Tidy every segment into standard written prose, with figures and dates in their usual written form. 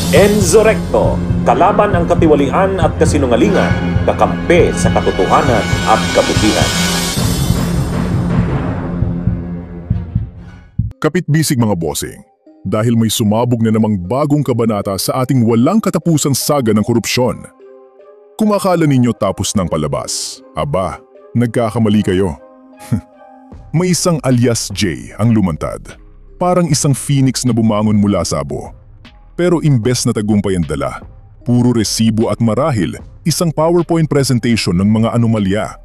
Enzo Recto, kalaban ang katiwalian at kasinungalingan, kakampi sa katotohanan at kabutihan. Kapitbisig mga bossing, dahil may sumabog na namang bagong kabanata sa ating walang katapusang saga ng korupsyon. Kung akala ninyo tapos ng palabas, aba, nagkakamali kayo. May isang alias J ang lumantad, parang isang phoenix na bumangon mula sa abo. Pero imbes na tagumpay ang dala, puro resibo at marahil isang PowerPoint presentation ng mga anomalya.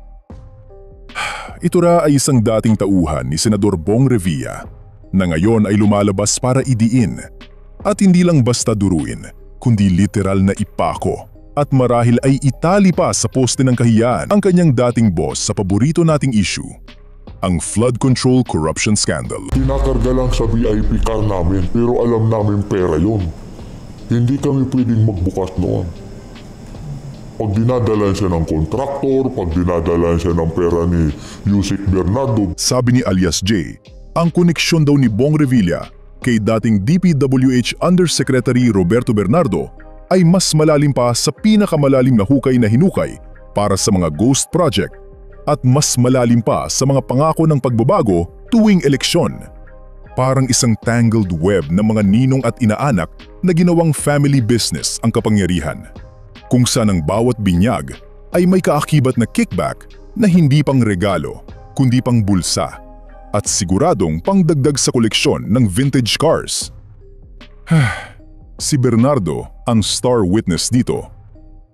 Ito ra ay isang dating tauhan ni Senador Bong Revilla na ngayon ay lumalabas para idiin at hindi lang basta duruin, kundi literal na ipako at marahil ay itali pa sa poste ng kahiyan ang kanyang dating boss sa paborito nating issue, ang flood control corruption scandal. Pinakarga lang sa VIP car namin pero alam namin pera yon. Hindi kami pwedeng magbukas noon. Pag dinadalan siya ng kontraktor, pag dinadalan siya ng pera ni Yusek Bernardo. Sabi ni alias J, ang koneksyon daw ni Bong Revilla kay dating DPWH Undersecretary Roberto Bernardo ay mas malalim pa sa pinakamalalim na hukay na hinukay para sa mga ghost project at mas malalim pa sa mga pangako ng pagbabago tuwing eleksyon. Parang isang tangled web ng mga ninong at inaanak na ginawang family business ang kapangyarihan, kung saan ang bawat binyag ay may kaakibat na kickback na hindi pang regalo, kundi pang bulsa at siguradong pangdagdag sa koleksyon ng vintage cars. Si Bernardo, ang star witness dito,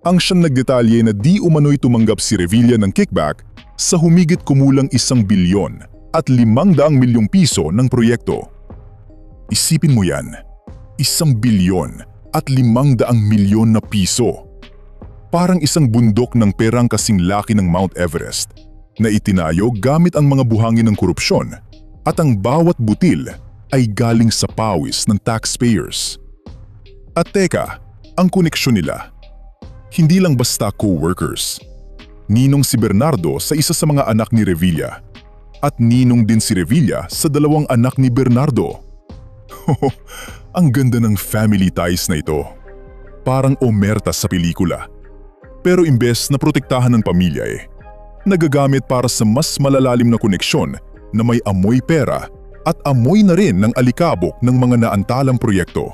ang siyang nagdetalye na di umano'y tumanggap si Revilla ng kickback sa humigit kumulang 1 bilyon at 500 milyong piso ng proyekto. Isipin mo yan, 1 bilyon at 500 milyon na piso. Parang isang bundok ng perang kasing laki ng Mount Everest na itinayo gamit ang mga buhangin ng korupsyon at ang bawat butil ay galing sa pawis ng taxpayers. At teka, ang koneksyon nila, hindi lang basta co-workers. Ninong si Bernardo sa isa sa mga anak ni Revilla at ninong din si Revilla sa 2 anak ni Bernardo. Ang ganda ng family ties na ito. Parang omerta sa pelikula. Pero imbes na protektahan ng pamilya nagagamit para sa mas malalalim na koneksyon na may amoy pera at amoy na rin ng alikabok ng mga naantalang proyekto.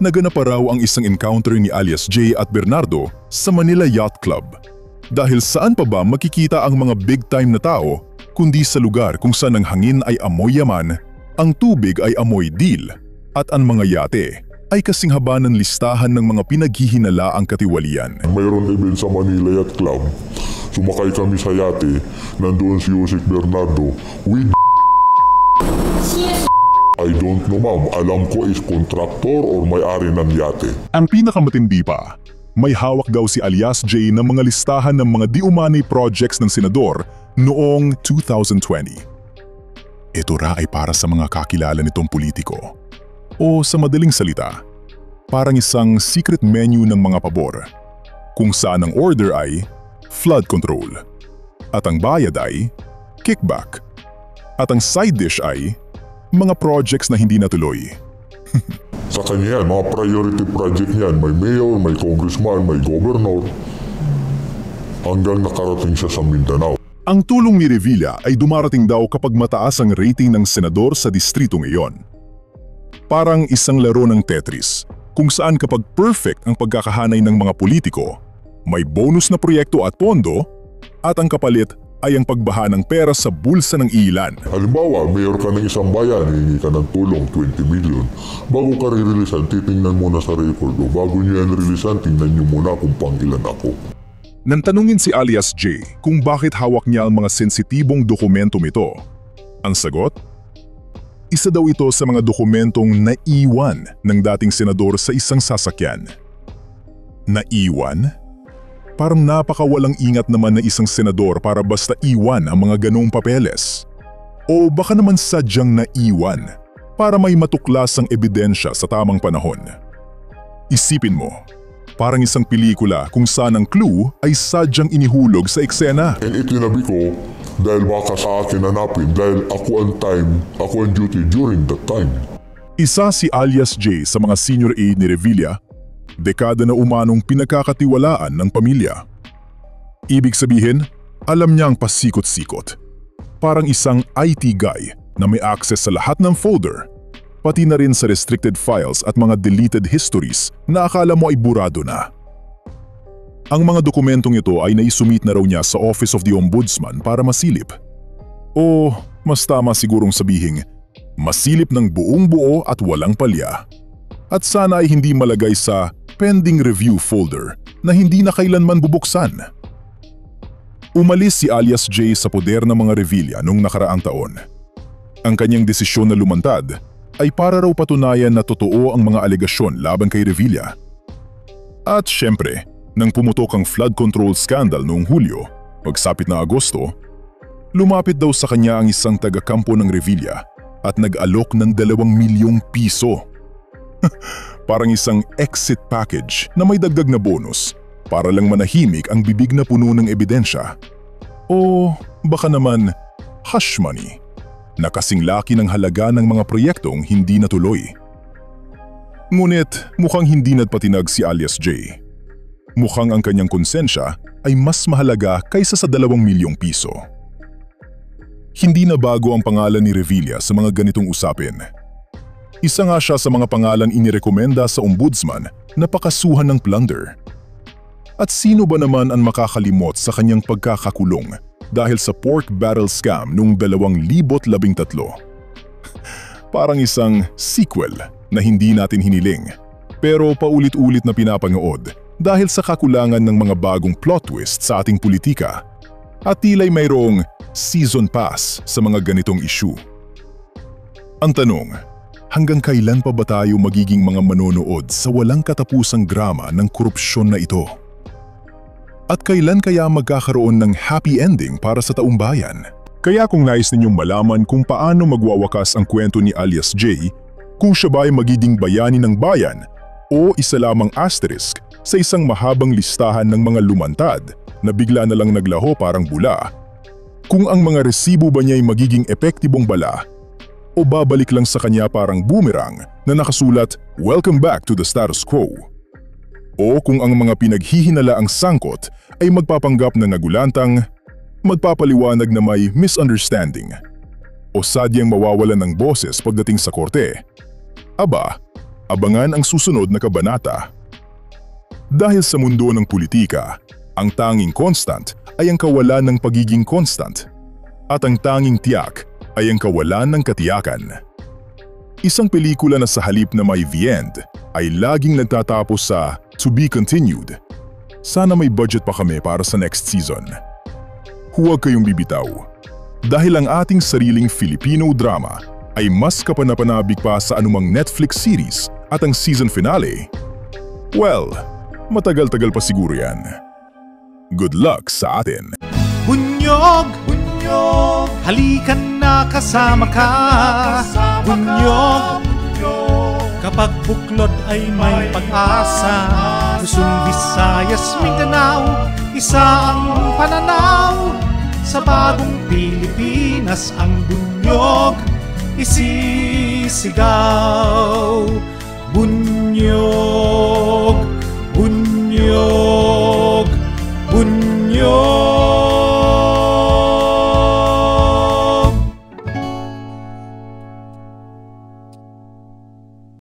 Naganap pa raw ang isang encounter ni alias J at Bernardo sa Manila Yacht Club. Dahil saan pa ba makikita ang mga big time na tao kundi sa lugar kung saan ang hangin ay amoy yaman, ang tubig ay amoy deal, at ang mga yate ay kasing haba ng listahan ng mga pinaghihinalaang katiwalian. Mayroon event sa Manila Yacht Club. Sumakay kami sa yate, nandoon si Yusek Bernardo with I don't know ma'am, alam ko is contractor or may-ari ng yate. Ang pinakamatindi pa, may hawak daw si alias J ng mga listahan ng mga di-umani projects ng senador noong 2020. Ito ra ay para sa mga kakilala nitong politiko. O sa madaling salita, parang isang secret menu ng mga pabor, kung saan ang order ay flood control, at ang bayad ay kickback, at ang side dish ay mga projects na hindi natuloy. Sa kanya yan, mga priority project niyan, may mayor, may congressman, may governor, hanggang nakarating siya sa Mindanao. Ang tulong ni Revilla ay dumarating daw kapag mataas ang rating ng senador sa distrito ngayon. Parang isang laro ng Tetris, kung saan kapag perfect ang pagkakahanay ng mga politiko, may bonus na proyekto at pondo, at ang kapalit ay ang pagbaha ng pera sa bulsa ng ilan. Halimbawa, mayor ka ng isang bayan, hihingi ka ng tulong 20 million. Bago ka re-releasan, titingnan mo na sa record o bago niyo yan releasan, tingnan niyo muna kung pangilan ako. Nang tanungin si alias J kung bakit hawak niya ang mga sensitibong dokumentong ito, ang sagot? Isa daw ito sa mga dokumentong naiwan ng dating senador sa isang sasakyan. Naiwan? Parang napakawalang ingat naman na isang senador para basta iwan ang mga ganong papeles. O baka naman sadyang naiwan para may matuklasang ebidensya sa tamang panahon. Isipin mo, parang isang pelikula kung saan ang clue ay sadyang inihulog sa eksena. And itinabi ko dahil baka sa akin hanapin dahil ako ang duty during that time. Isa si alias J sa mga senior aide ni Revilla, dekada na umanong pinagkakatiwalaan ng pamilya. Ibig sabihin, alam niya ang pasikot-sikot. Parang isang IT guy na may access sa lahat ng folder, pati na rin sa restricted files at mga deleted histories na akala mo ay burado na. Ang mga dokumentong ito ay naisumit na raw niya sa Office of the Ombudsman para masilip. O mas tama sigurong sabihing, masilip ng buong buo at walang palya. At sana ay hindi malagay sa pending review folder na hindi na kailanman bubuksan. Umalis si alias J sa poder ng mga Revilla noong nakaraang taon. Ang kanyang desisyon na lumantad ay para raw patunayan na totoo ang mga alegasyon laban kay Revilla. At syempre, nang pumutok ang flood control scandal noong Hulyo, pagsapit na Agosto, lumapit daw sa kanya ang isang taga-kampo ng Revilla at nag-alok ng 2 milyong piso. Parang isang exit package na may dagdag na bonus para lang manahimik ang bibig na puno ng ebidensya. O baka naman hush money na kasing laki ng halaga ng mga proyektong hindi natuloy. Ngunit mukhang hindi nagpatinag si alias J. Mukhang ang kanyang konsensya ay mas mahalaga kaysa sa 2 milyong piso. Hindi na bago ang pangalan ni Revilla sa mga ganitong usapin. Isa nga siya sa mga pangalang inirekomenda sa ombudsman na pakasuhan ng plunder. At sino ba naman ang makakalimot sa kanyang pagkakakulong dahil sa pork barrel scam noong 2013? Parang isang sequel na hindi natin hiniling, pero paulit-ulit na pinapanood dahil sa kakulangan ng mga bagong plot twist sa ating politika. At tila'y mayroong season pass sa mga ganitong issue. Ang tanong, hanggang kailan pa ba tayo magiging mga manonood sa walang katapusang drama ng korupsyon na ito? At kailan kaya magkakaroon ng happy ending para sa taong bayan? Kaya kung nais ninyong malaman kung paano magwawakas ang kwento ni alias J, kung siya ba ay magiging bayani ng bayan o isa lamang asterisk sa isang mahabang listahan ng mga lumantad na bigla na lang naglaho parang bula, kung ang mga resibo ba niya ay magiging epektibong bala o babalik lang sa kanya parang boomerang na nakasulat, "Welcome back to the status quo." O kung ang mga pinaghihinalaang sangkot ay magpapanggap na nagulantang, magpapaliwanag na may misunderstanding o sadyang mawawalan ng boses pagdating sa korte. Aba, abangan ang susunod na kabanata. Dahil sa mundo ng politika, ang tanging constant ay ang kawalan ng pagiging constant at ang tanging tiyak ay ang kawalan ng katiyakan. Isang pelikula na sa halip na may the end ay laging nagtatapos sa to be continued. Sana may budget pa kami para sa next season. Huwag kayong bibitaw dahil ang ating sariling Filipino drama ay mas kapanapanabik pa sa anumang Netflix series at ang season finale. Well, matagal-tagal pa siguro yan. Good luck sa atin. Bunyog, bunyog, halikan na kasama ka. Bunyog, kapag buklod ay may pag-asa. Luzon, Visayas, Mindanao, isa ang pananaw. Sa bagong Pilipinas ang bunyog isisigaw. Bunyog.